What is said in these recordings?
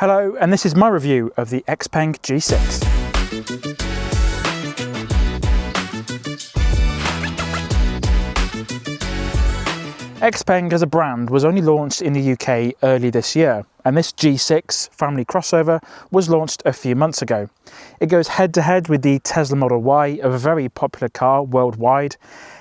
Hello, and this is my review of the Xpeng G6. Xpeng as a brand was only launched in the UK early this year, and this G6 family crossover was launched a few months ago. It goes head to head with the Tesla Model Y, a very popular car worldwide,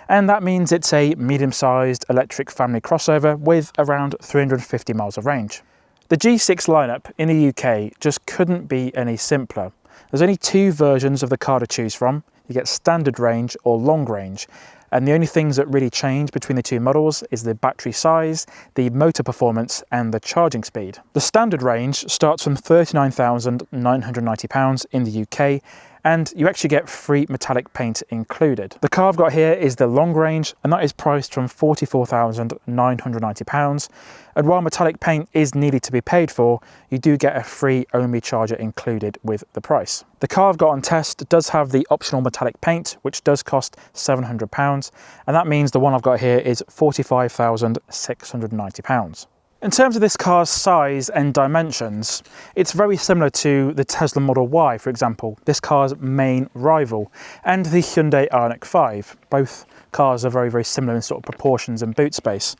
and that means it's a medium-sized electric family crossover with around 350 miles of range. The G6 lineup in the UK just couldn't be any simpler. There's only two versions of the car to choose from. You get standard range or long range. And the only things that really change between the two models is the battery size, the motor performance and the charging speed. The standard range starts from £39,990 in the UK, and you actually get free metallic paint included. The car I've got here is the long range, and that is priced from £44,990. And while metallic paint is needed to be paid for, you do get a free OMI charger included with the price. The car I've got on test does have the optional metallic paint, which does cost £700, and that means the one I've got here is £45,690. In terms of this car's size and dimensions, it's very similar to the Tesla Model Y, for example, this car's main rival, and the Hyundai Ioniq 5. Both cars are very similar in sort of proportions and boot space.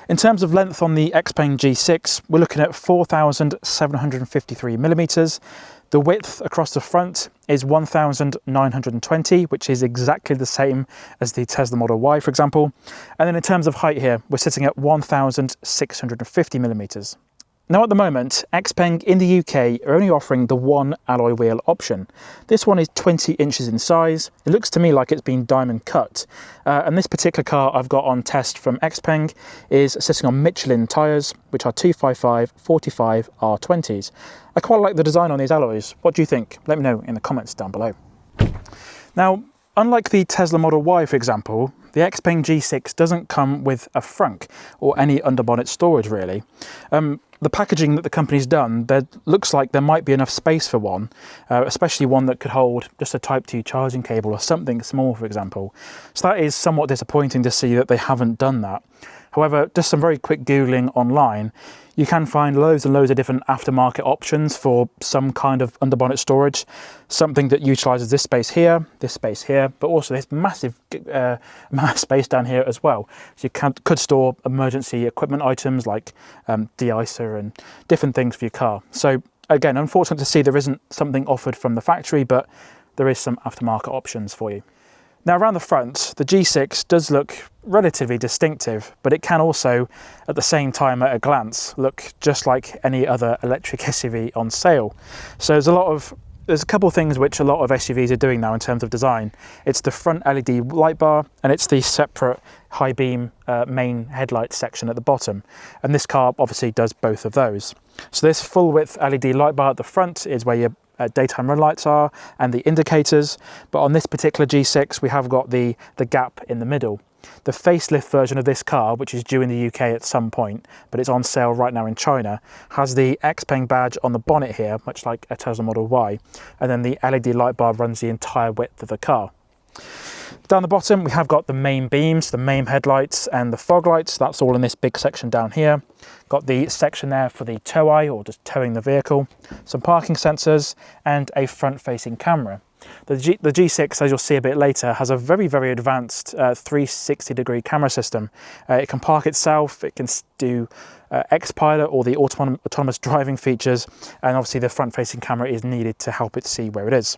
In terms of length on the Xpeng G6, we're looking at 4,753 millimeters. The width across the front is 1,920, which is exactly the same as the Tesla Model Y, for example. And then in terms of height here, we're sitting at 1,650 millimeters. Now at the moment, Xpeng in the UK are only offering the one alloy wheel option. This one is 20 inches in size. It looks to me like it's been diamond cut. And this particular car I've got on test from Xpeng is sitting on Michelin tyres, which are 255/45 R20s. I quite like the design on these alloys. What do you think? Let me know in the comments down below. Now, unlike the Tesla Model Y, for example, the Xpeng G6 doesn't come with a frunk or any underbonnet storage really. The packaging that the company's done, there looks like there might be enough space for one, especially one that could hold just a Type 2 charging cable or something small, for example. So that is somewhat disappointing to see that they haven't done that. However, just some very quick Googling online, you can find loads and loads of different aftermarket options for some kind of underbonnet storage, something that utilises this space here, but also this massive amount of space down here as well. So you could store emergency equipment items like de-icer and different things for your car. So again, unfortunate to see there isn't something offered from the factory, but there is some aftermarket options for you. Now around the front, the G6 does look relatively distinctive, but it can also, at the same time at a glance, look just like any other electric SUV on sale. So there's a couple of things which a lot of SUVs are doing now in terms of design. It's the front LED light bar, and it's the separate high beam main headlight section at the bottom. And this car obviously does both of those. So this full width LED light bar at the front is where your daytime run lights are and the indicators, but on this particular G6 we have got the gap in the middle. The facelift version of this car, which is due in the UK at some point, but it's on sale right now in China, has the Xpeng badge on the bonnet here, much like a Tesla Model Y, and then the LED light bar runs the entire width of the car. Down the bottom we have got the main beams, the main headlights and the fog lights. That's all in this big section down here. Got the section there for the tow eye, or just towing the vehicle, some parking sensors and a front facing camera. The G6, as you'll see a bit later, has a very advanced 360 degree camera system. It can park itself, it can do X-Pilot or the autonomous driving features, and obviously the front facing camera is needed to help it see where it is.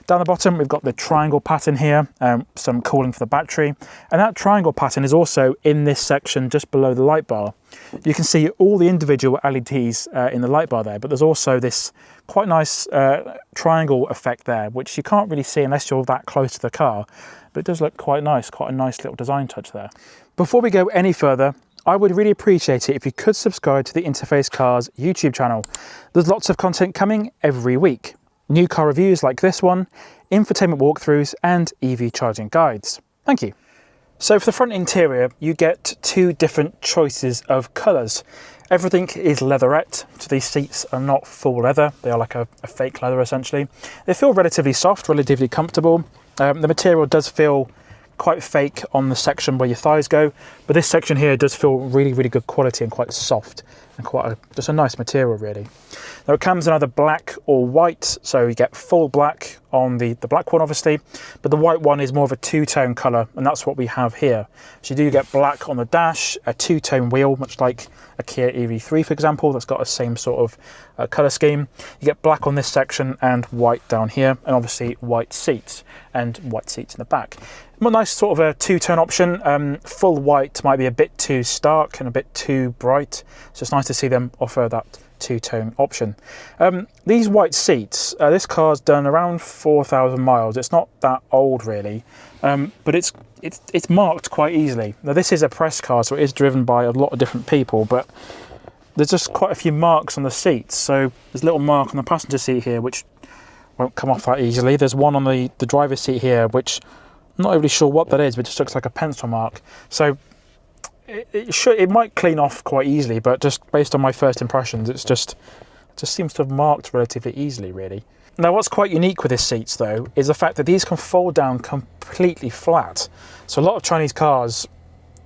Down the bottom, we've got the triangle pattern here, some cooling for the battery. And that triangle pattern is also in this section just below the light bar. You can see all the individual LEDs in the light bar there, but there's also this quite nice triangle effect there, which you can't really see unless you're that close to the car. But it does look quite a nice little design touch there. Before we go any further, I would really appreciate it if you could subscribe to the Interface Cars YouTube channel. There's lots of content coming every week. New car reviews like this one, infotainment walkthroughs and EV charging guides. Thank you. So for the front interior, you get two different choices of colours. Everything is leatherette, so these seats are not full leather, they are like a fake leather essentially. They feel relatively soft, relatively comfortable. The material does feel quite fake on the section where your thighs go, but this section here does feel really good quality and quite soft and just a nice material really. Now it comes in either black or white, so you get full black on the black one obviously, but the white one is more of a two-tone colour, and that's what we have here. So you do get black on the dash, a two-tone wheel, much like a Kia EV3 for example, that's got the same sort of colour scheme. You get black on this section and white down here, and obviously white seats in the back. A nice sort of a two-tone option. Full white might be a bit too stark and a bit too bright, so it's nice to see them offer that two-tone option. These white seats, this car's done around 4,000 miles. It's not that old really, but it's marked quite easily. Now this is a press car, so it is driven by a lot of different people, but there's just quite a few marks on the seats. So there's a little mark on the passenger seat here which won't come off that easily. There's one on the driver's seat here which I'm not really sure what that is, but it just looks like a pencil mark. So it might clean off quite easily, but just based on my first impressions, it just seems to have marked relatively easily really. Now what's quite unique with these seats though is the fact that these can fold down completely flat. So a lot of Chinese cars,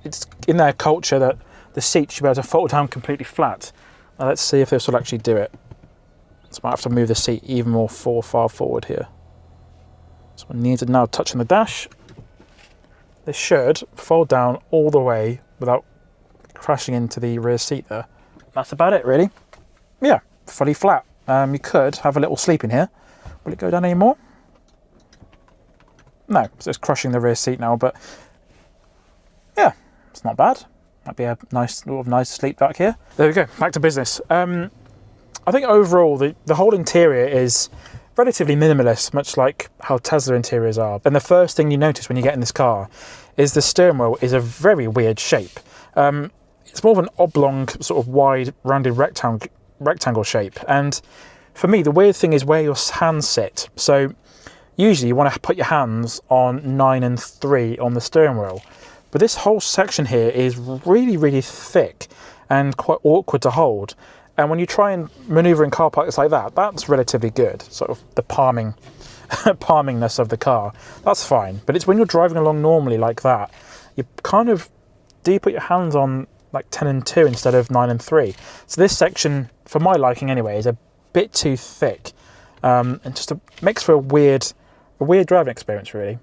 it's in their culture that the seat should be able to fold down completely flat. Now let's see if this will actually do it. So I might have to move the seat even more far forward here. So I need to now touch on the dash. This should fold down all the way without crashing into the rear seat there. That's about it really. Yeah, fully flat. You could have a little sleep in here. Will it go down anymore? No, so it's crushing the rear seat now, but yeah, it's not bad. Might be a nice sleep back here. There we go, back to business. I think overall the whole interior is relatively minimalist, much like how Tesla interiors are. And the first thing you notice when you get in this car is the steering wheel is a very weird shape. It's more of an oblong, sort of wide, rounded rectangle shape. And for me, the weird thing is where your hands sit. So usually you want to put your hands on 9 and 3 on the steering wheel. But this whole section here is really, really thick and quite awkward to hold. And when you try and manoeuvre in car parks like that, that's relatively good. Sort of the palmingness of the car, that's fine. But it's when you're driving along normally like that, you kind of, do you put your hands on like 10 and 2 instead of 9 and 3? So this section, for my liking anyway, is a bit too thick. And just makes for a weird driving experience really.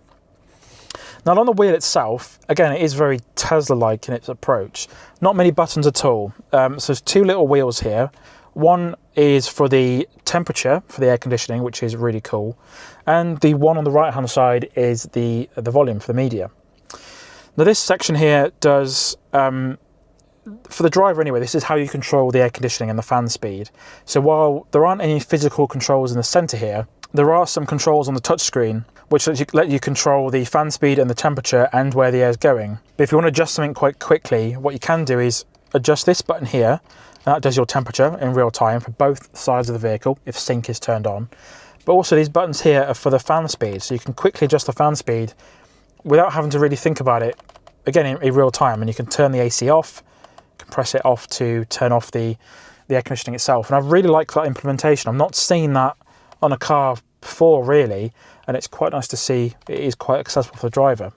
Now on the wheel itself, again, it is very Tesla-like in its approach. Not many buttons at all. So there's 2 little wheels here. One is for the temperature, for the air conditioning, which is really cool. And the one on the right-hand side is the volume for the media. Now this section here does, for the driver anyway, this is how you control the air conditioning and the fan speed. So while there aren't any physical controls in the center here, there are some controls on the touchscreen which let you control the fan speed and the temperature and where the air is going. But if you want to adjust something quite quickly, what you can do is adjust this button here, and that does your temperature in real time for both sides of the vehicle if sync is turned on. But also these buttons here are for the fan speed, so you can quickly adjust the fan speed without having to really think about it, again in real time. And you can turn the AC off, compress it off to turn off the air conditioning itself. And I really like that implementation. I've not seen that on a car before really, and it's quite nice to see it is quite accessible for the driver.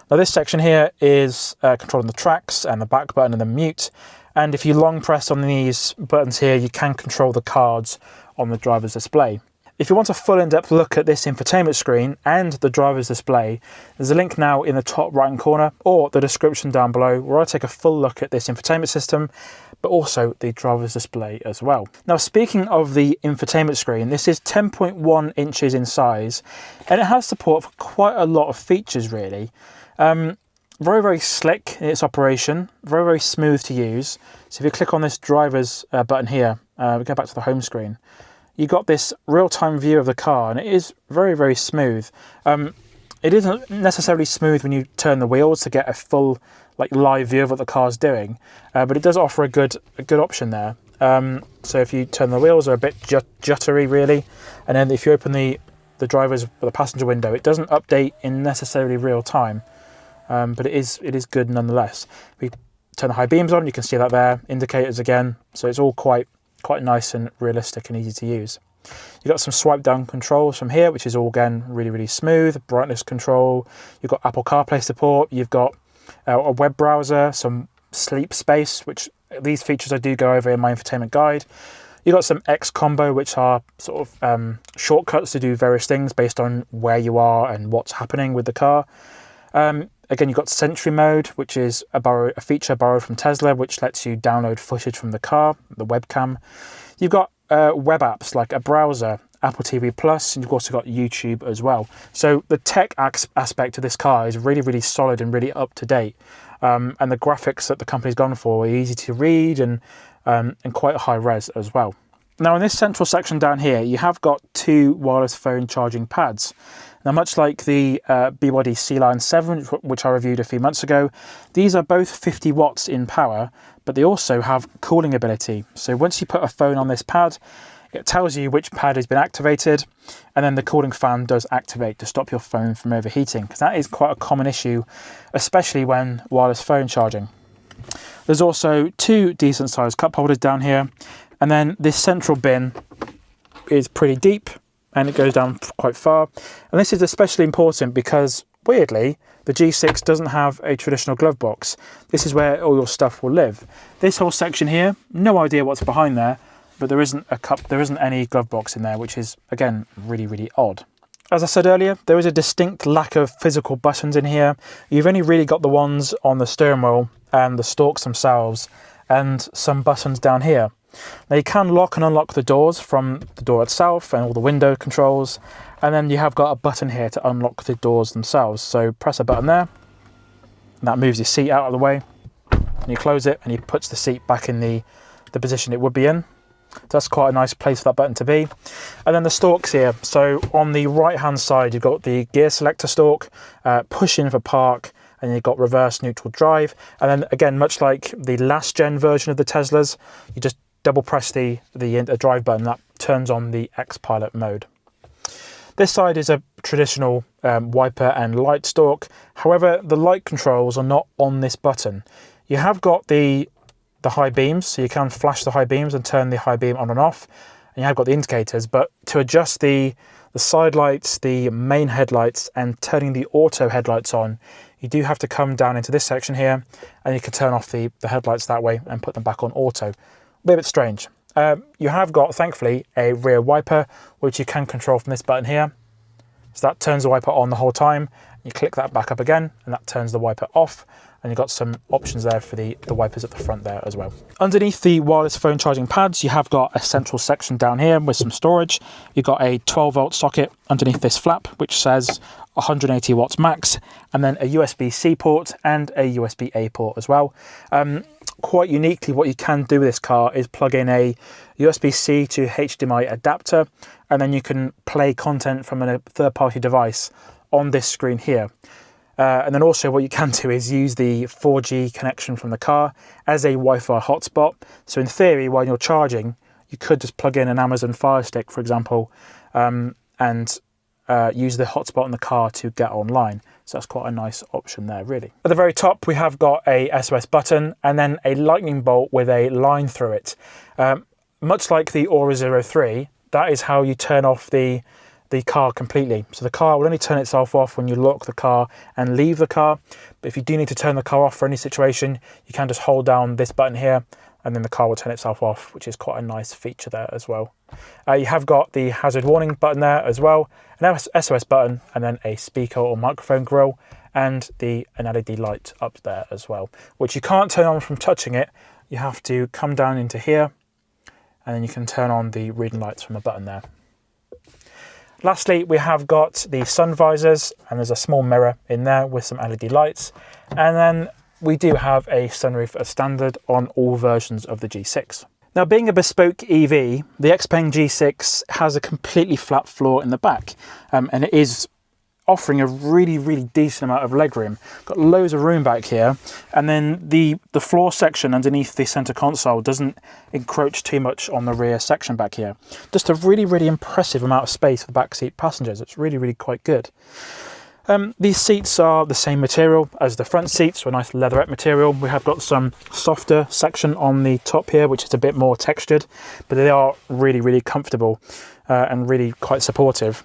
Now this section here is controlling the tracks and the back button and the mute, and if you long press on these buttons here, you can control the cards on the driver's display. If you want a full in-depth look at this infotainment screen and the driver's display, there's a link now in the top right hand corner or the description down below where I take a full look at this infotainment system, but also the driver's display as well. Now speaking of the infotainment screen, this is 10.1 inches in size and it has support for quite a lot of features really. Very, very slick in its operation, very, very smooth to use. So if you click on this driver's button here, we go back to the home screen. You got this real-time view of the car and it is very, very smooth. It isn't necessarily smooth when you turn the wheels to get a full live view of what the car's doing, but it does offer a good option there. So if you turn the wheels, they're a bit juttery really, and then if you open the passenger window, it doesn't update in necessarily real time, but it is good nonetheless. If we turn the high beams on, you can see that there, indicators again, so it's all quite nice and realistic and easy to use. You've got some swipe down controls from here, which is all again really, really smooth. Brightness control, you've got Apple CarPlay support, you've got a web browser, some sleep space, which these features I do go over in my infotainment guide. You've got some X combo, which are sort of shortcuts to do various things based on where you are and what's happening with the car. Again, you've got Sentry mode, which is a feature borrowed from Tesla, which lets you download footage from the car, the webcam. You've got web apps like a browser, Apple TV Plus, and you've also got YouTube as well. So the tech aspect of this car is really, really solid and really up to date. And the graphics that the company's gone for are easy to read and quite high res as well. Now in this central section down here, you have got 2 wireless phone charging pads. Now, much like the BYD C-Line 7, which I reviewed a few months ago, these are both 50 watts in power, but they also have cooling ability. So once you put a phone on this pad, it tells you which pad has been activated, and then the cooling fan does activate to stop your phone from overheating, because that is quite a common issue, especially when wireless phone charging. There's also 2 decent sized cup holders down here, and then this central bin is pretty deep and it goes down quite far. And this is especially important because, weirdly, the G6 doesn't have a traditional glove box. This is where all your stuff will live. This whole section here, no idea what's behind there, but there isn't any glove box in there, which is, again, really, really odd. As I said earlier, there is a distinct lack of physical buttons in here. You've only really got the ones on the steering wheel and the stalks themselves, and some buttons down here. Now you can lock and unlock the doors from the door itself and all the window controls, and then you have got a button here to unlock the doors themselves. So press a button there, and that moves your seat out of the way, and you close it and he puts the seat back in the position it would be in. So that's quite a nice place for that button to be. And then the stalks here. So on the right hand side you've got the gear selector stalk, push in for park, and you've got reverse neutral drive. And then again, much like the last gen version of the Teslas, you just double press the drive button, that turns on the X Pilot mode. This side is a traditional wiper and light stalk. However, the light controls are not on this button. You have got the high beams, so you can flash the high beams and turn the high beam on and off, and you have got the indicators, but to adjust the side lights, the main headlights, and turning the auto headlights on, you do have to come down into this section here, and you can turn off the headlights that way and put them back on auto. A bit strange. You have got, thankfully, a rear wiper, which you can control from this button here. So that turns the wiper on the whole time. You click that back up again, and that turns the wiper off. And you've got some options there for the wipers at the front there as well. Underneath the wireless phone charging pads, you have got a central section down here with some storage. You've got a 12-volt socket underneath this flap, which says 180 watts max, and then a USB-C port and a USB-A port as well. Quite uniquely, what you can do with this car is plug in a USB-C to HDMI adapter, and then you can play content from a third-party device on this screen here. And then also what you can do is use the 4G connection from the car as a Wi-Fi hotspot. So in theory, while you're charging, you could just plug in an Amazon Fire Stick, for example, and use the hotspot in the car to get online. So that's quite a nice option there, really. At the very top, we have got a SOS button and then a lightning bolt with a line through it. Much like the Aura 03, that is how you turn off the car completely. So the car will only turn itself off when you lock the car and leave the car. But if you do need to turn the car off for any situation, you can just hold down this button here and then the car will turn itself off, which is quite a nice feature there as well. You have got the hazard warning button there as well, an SOS button, and then a speaker or microphone grill, and an LED light up there as well, which you can't turn on from touching it. You have to come down into here, and then you can turn on the reading lights from a button there. Lastly, we have got the sun visors, and there's a small mirror in there with some LED lights, and then we do have a sunroof as standard on all versions of the G6. Now, being a bespoke EV, the Xpeng G6 has a completely flat floor in the back, and it is offering a really, really decent amount of legroom. Got loads of room back here, and then the floor section underneath the center console doesn't encroach too much on the rear section back here. Just a really, really impressive amount of space for the backseat passengers. It's really, really quite good. These seats are the same material as the front seats, so a nice leatherette material. We have got some softer section on the top here, which is a bit more textured, but they are really, really comfortable and really quite supportive.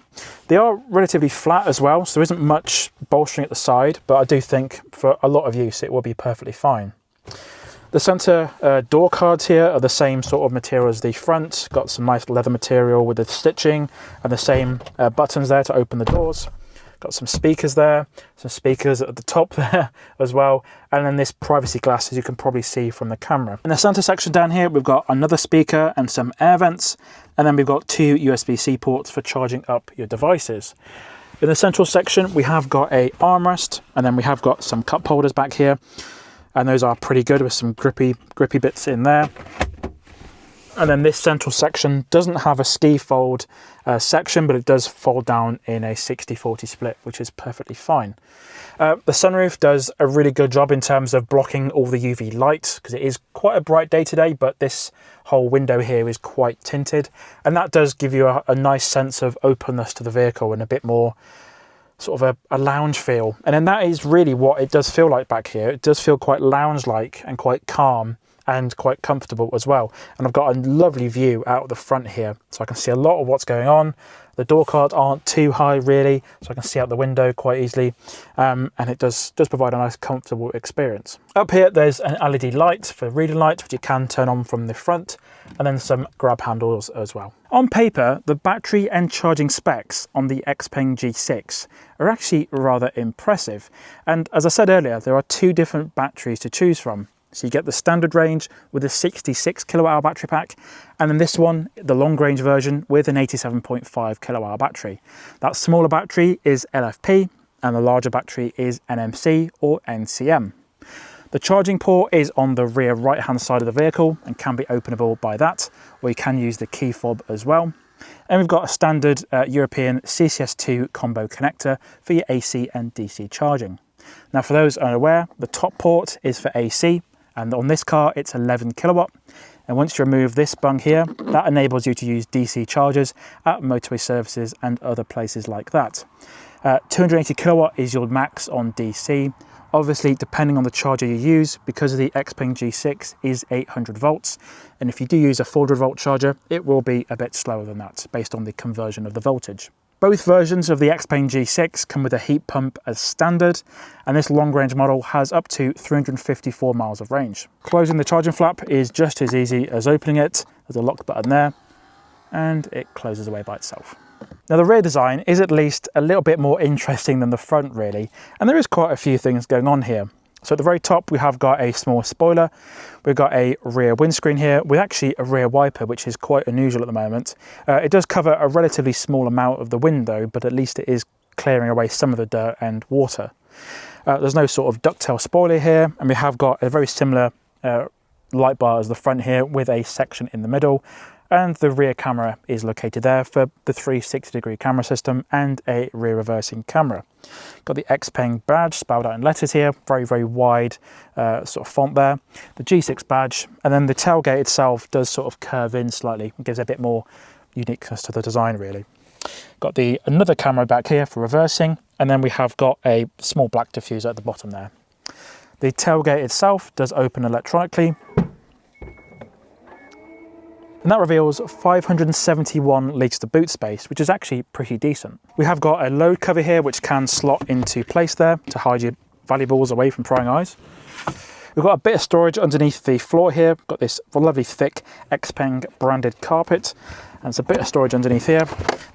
They are relatively flat as well, so there isn't much bolstering at the side, but I do think for a lot of use it will be perfectly fine. The centre door cards here are the same sort of material as the front. Got some nice leather material with the stitching and the same buttons there to open the doors. Got some speakers there, some speakers at the top there as well, and then this privacy glass, as you can probably see from the camera. In the centre section down here, we've got another speaker and some air vents, and then we've got 2 USB-C ports for charging up your devices. In the central section, we have got a armrest, and then we have got some cup holders back here, and those are pretty good with some grippy bits in there. And then this central section doesn't have a ski fold section, but it does fold down in a 60-40 split, which is perfectly fine. The sunroof does a really good job in terms of blocking all the UV light, because it is quite a bright day today, but this whole window here is quite tinted, and that does give you a nice sense of openness to the vehicle and a bit more sort of a lounge feel. And then that is really what it does feel like back here. It does feel quite lounge-like and quite calm and quite comfortable as well. And I've got a lovely view out the front here, so I can see a lot of what's going on. The door cards aren't too high really, so I can see out the window quite easily, and it does provide a nice comfortable experience. Up here there's an LED light for reading lights, which you can turn on from the front, and then some grab handles as well. On paper, the battery and charging specs on the Xpeng G6 are actually rather impressive, and as I said earlier, there are 2 different batteries to choose from. So you get the standard range with a 66 kilowatt hour battery pack, and then this one, the long range version with an 87.5 kilowatt hour battery. That smaller battery is LFP, and the larger battery is NMC or NCM. The charging port is on the rear right hand side of the vehicle and can be openable by that, or you can use the key fob as well. And we've got a standard European CCS2 combo connector for your AC and DC charging. Now for those unaware, the top port is for AC, and on this car it's 11 kilowatt, and once you remove this bung here, that enables you to use DC chargers at motorway services and other places like that. 280 kilowatt is your max on DC. Obviously, depending on the charger you use, because of the Xpeng G6 is 800 volts, and if you do use a 400 volt charger, it will be a bit slower than that based on the conversion of the voltage. Both versions of the Xpeng G6 come with a heat pump as standard, and this long-range model has up to 354 miles of range. Closing the charging flap is just as easy as opening it. There's a lock button there, and it closes away by itself. Now the rear design is at least a little bit more interesting than the front really, and there is quite a few things going on here. So at the very top we have got a small spoiler, we've got a rear windscreen here with actually a rear wiper, which is quite unusual at the moment. It does cover a relatively small amount of the window, but at least it is clearing away some of the dirt and water. There's no sort of ducktail spoiler here, and we have got a very similar light bar as the front here with a section in the middle, and the rear camera is located there for the 360-degree camera system and a rear reversing camera. Got the Xpeng badge spelled out in letters here, very wide sort of font there. The G6 badge, and then the tailgate itself does sort of curve in slightly. It gives a bit more uniqueness to the design really. Got another camera back here for reversing, and then we have got a small black diffuser at the bottom there. The tailgate itself does open electronically, and that reveals 571 litres of boot space, which is actually pretty decent. We have got a load cover here which can slot into place there to hide your valuables away from prying eyes. We've got a bit of storage underneath the floor here. Got this lovely thick Xpeng branded carpet, and it's a bit of storage underneath here.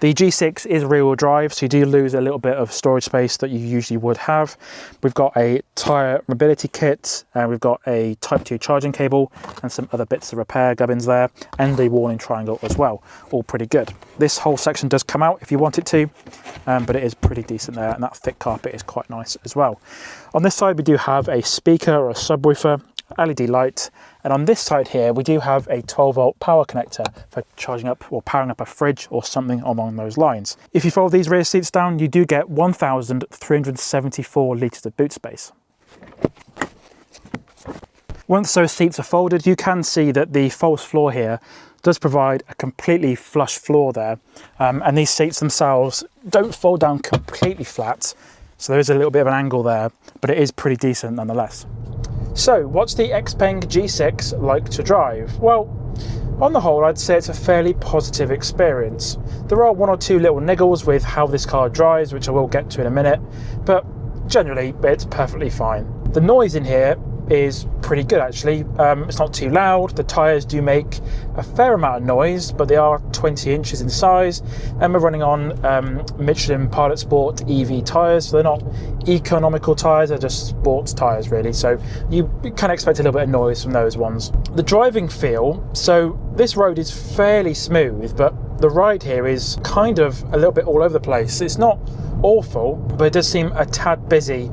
The G6 is rear-wheel drive, so you do lose a little bit of storage space that you usually would have. We've got a tyre mobility kit, we've got a Type 2 charging cable, and some other bits of repair gubbins there, and a warning triangle as well. All pretty good. This whole section does come out if you want it to, but it is pretty decent there, and that thick carpet is quite nice as well. On this side we do have a speaker or a subwoofer, LED light, and on this side here we do have a 12 volt power connector for charging up or powering up a fridge or something along those lines. If you fold these rear seats down, you do get 1,374 litres of boot space. Once those seats are folded, you can see that the false floor here does provide a completely flush floor there, and these seats themselves don't fold down completely flat, so there is a little bit of an angle there, but it is pretty decent nonetheless. So what's the Xpeng G6 like to drive? Well, on the whole, I'd say it's a fairly positive experience. There are one or two little niggles with how this car drives, which I will get to in a minute, but generally it's perfectly fine. The noise in here is pretty good actually. It's not too loud. The tyres do make a fair amount of noise, but they are 20 inches in size, and we're running on Michelin Pilot Sport EV tyres, so they're not economical tyres, they're just sports tyres really, so you can expect a little bit of noise from those ones. The driving feel, so this road is fairly smooth, but the ride here is kind of a little bit all over the place. It's not awful, but it does seem a tad busy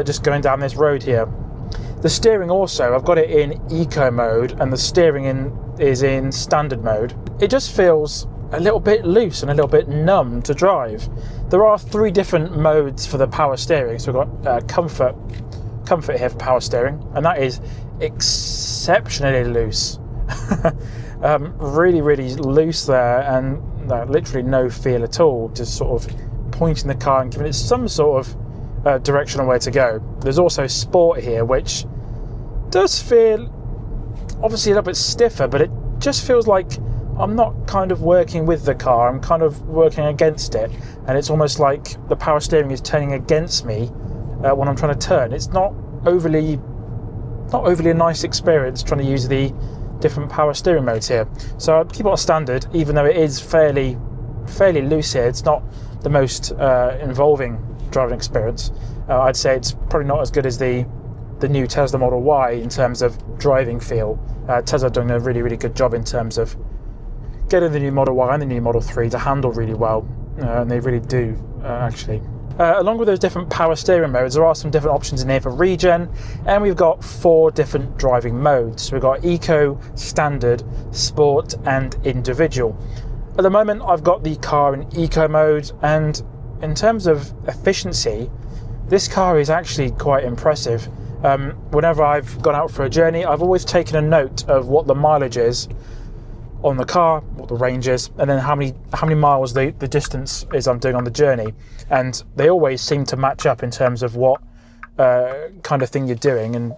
just going down this road here. The steering also, I've got it in eco mode, and the steering is in standard mode. It just feels a little bit loose and a little bit numb to drive. There are 3 different modes for the power steering. So we've got comfort here for power steering, and that is exceptionally loose. Really loose there, and literally no feel at all, just sort of pointing the car and giving it some sort of direction on where to go. There's also sport here, which does feel obviously a little bit stiffer, but it just feels like I'm not kind of working with the car, I'm kind of working against it, and it's almost like the power steering is turning against me when I'm trying to turn. It's not overly a nice experience trying to use the different power steering modes here. So I'd keep it on standard, even though it is fairly loose here. It's not the most involving driving experience. I'd say it's probably not as good as the new Tesla Model Y in terms of driving feel. Tesla are doing a really good job in terms of getting the new Model Y and the new Model 3 to handle really well, and they really do actually. Along with those different power steering modes, there are some different options in here for regen, and we've got 4 different driving modes. We've got Eco, Standard, Sport and Individual. At the moment I've got the car in Eco mode, and in terms of efficiency, this car is actually quite impressive. Whenever I've gone out for a journey, I've always taken a note of what the mileage is on the car, what the range is, and then how many miles the distance is I'm doing on the journey, and they always seem to match up in terms of what kind of thing you're doing. And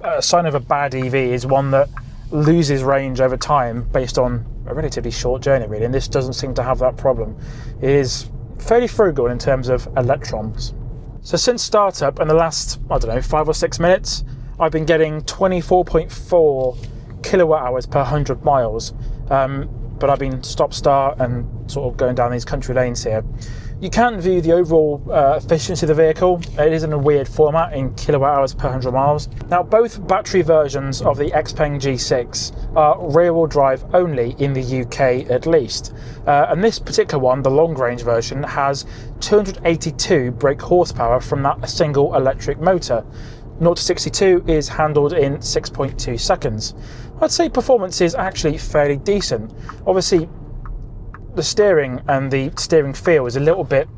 a sign of a bad EV is one that loses range over time based on a relatively short journey really, and this doesn't seem to have that problem. It is fairly frugal in terms of electrons. So since startup in the last, I don't know, 5 or 6 minutes, I've been getting 24.4 kilowatt hours per 100 miles, but I've been stop-start and sort of going down these country lanes here. You can view the overall efficiency of the vehicle. It is in a weird format in kilowatt hours per 100 miles. Now, both battery versions of the Xpeng G6 are rear-wheel drive only in the UK at least. And this particular one, the long-range version, has 282 brake horsepower from that single electric motor. 0 to 62 is handled in 6.2 seconds. I'd say performance is actually fairly decent. Obviously, the steering and the steering feel is a little bit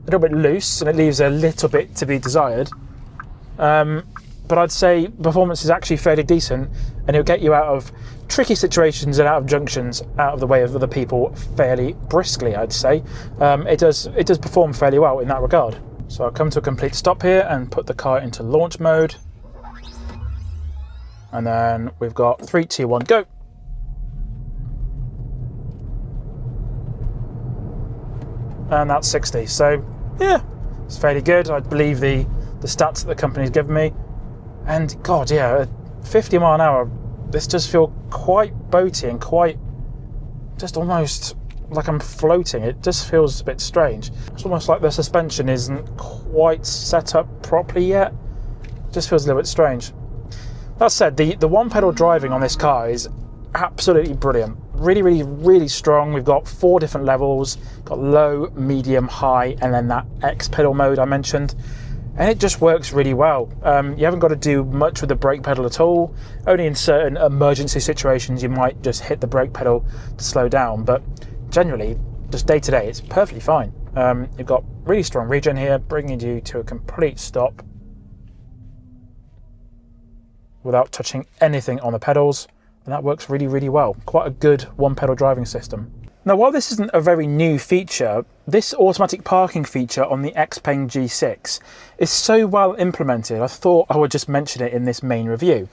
loose, and it leaves a little bit to be desired. But I'd say performance is actually fairly decent, and it'll get you out of tricky situations and out of junctions, out of the way of other people fairly briskly, I'd say. It does perform fairly well in that regard. So I'll come to a complete stop here and put the car into launch mode. And then we've got 3, 2, 1, go. And that's 60. So yeah, it's fairly good. I believe the stats that the company's given me. And God, yeah, at 50 mile an hour, this does feel quite boaty and quite just almost like I'm floating. It just feels a bit strange. It's almost like the suspension isn't quite set up properly yet. It just feels a little bit strange. That said, the one pedal driving on this car is absolutely brilliant. Really strong. We've got 4 different levels. Got low, medium, high, and then that X pedal mode I mentioned. And it just works really well. You haven't got to do much with the brake pedal at all. Only in certain emergency situations you might just hit the brake pedal to slow down, but generally, just day to day, it's perfectly fine. You've got really strong regen here, bringing you to a complete stop without touching anything on the pedals, and that works really well. Quite a good one pedal driving system. Now, while this isn't a very new feature, this automatic parking feature on the Xpeng G6 is so well implemented, I thought I would just mention it in this main review.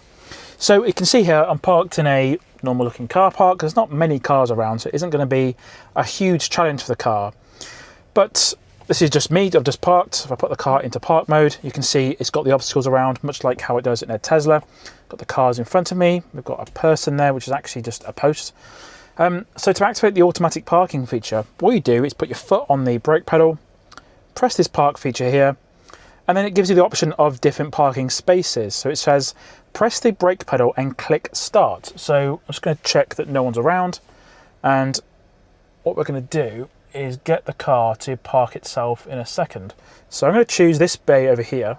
So you can see here, I'm parked in a normal looking car park. There's not many cars around, so it isn't going to be a huge challenge for the car. But this is just me, I've just parked. If I put the car into park mode, you can see it's got the obstacles around, much like how it does in a Tesla. Got the cars in front of me, we've got a person there, which is actually just a post. So to activate the automatic parking feature, what you do is put your foot on the brake pedal, press this park feature here, and then it gives you the option of different parking spaces. So it says, press the brake pedal and click start. So I'm just going to check that no one's around. And what we're going to do is get the car to park itself in a second. So I'm going to choose this bay over here,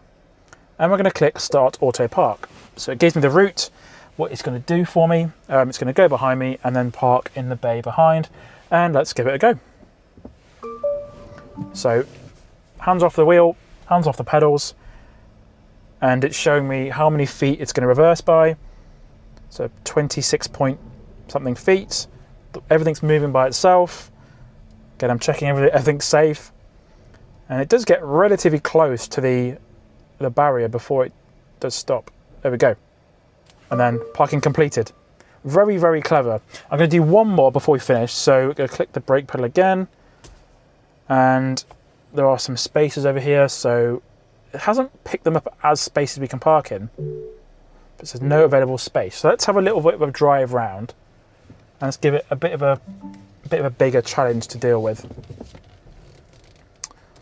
and we're going to click start auto park. So it gives me the route, what it's going to do for me. It's going to go behind me and then park in the bay behind. And let's give it a go. So hands off the wheel, hands off the pedals, and it's showing me how many feet it's going to reverse by. So 26 point something feet. Everything's moving by itself. Again, I'm checking everything's safe, and it does get relatively close to the barrier before it does stop. There we go. And then parking completed. Very, very clever. I'm going to do one more before we finish. So we're going to click the brake pedal again, and there are some spaces over here. So it hasn't picked them up as spaces we can park in, but it says no available space. So let's have a little bit of a drive round, and let's give it a bit of a bigger challenge to deal with.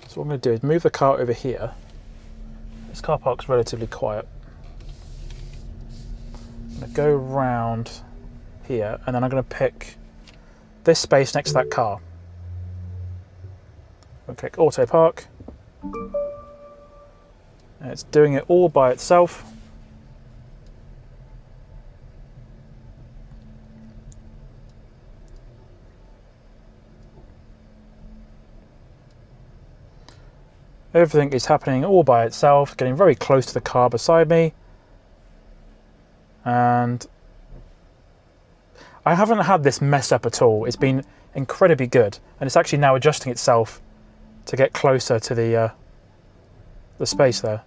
So what I'm going to do is move the car over here. This car park's relatively quiet. I'm going to go round here, and then I'm going to pick this space next to that car. I'm going to click auto park, and it's doing it all by itself. Everything is happening all by itself, getting very close to the car beside me. And I haven't had this mess up at all. It's been incredibly good, and it's actually now adjusting itself to get closer to the space there.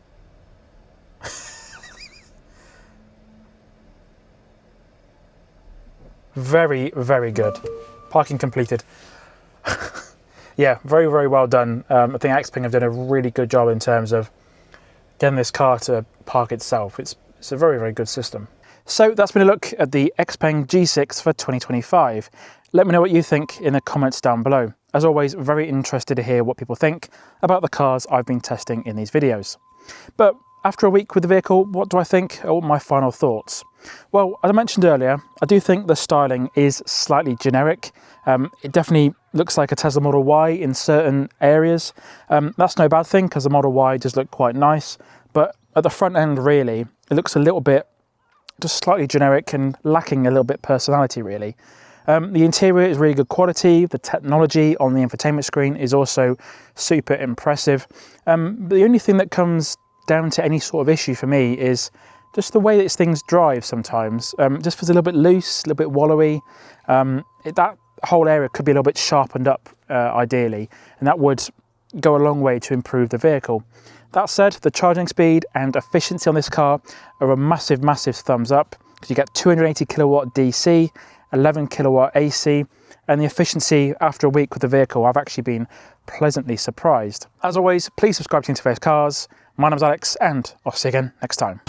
Very, very good. Parking completed. Yeah, very, very well done. I think Xpeng have done a really good job in terms of getting this car to park itself. It's a very, very good system. So that's been a look at the Xpeng G6 for 2025. Let me know what you think in the comments down below. As always, very interested to hear what people think about the cars I've been testing in these videos. But after a week with the vehicle, what do I think? Or my final thoughts? Well, as I mentioned earlier, I do think the styling is slightly generic. It definitely looks like a Tesla Model Y in certain areas. That's no bad thing, because the Model Y does look quite nice. But at the front end, really, it looks a little bit just slightly generic and lacking a little bit personality, really. The interior is really good quality. The technology on the infotainment screen is also super impressive. But the only thing that comes down to any sort of issue for me is just the way that things drive sometimes. Just feels a little bit loose, a little bit wallowy. That whole area could be a little bit sharpened up, ideally, and that would go a long way to improve the vehicle. That said, the charging speed and efficiency on this car are a massive, massive thumbs up, because you get 280 kilowatt DC, 11 kilowatt AC, and the efficiency after a week with the vehicle, I've actually been pleasantly surprised. As always, please subscribe to Interface Cars. My name's Alex, and I'll see you again next time.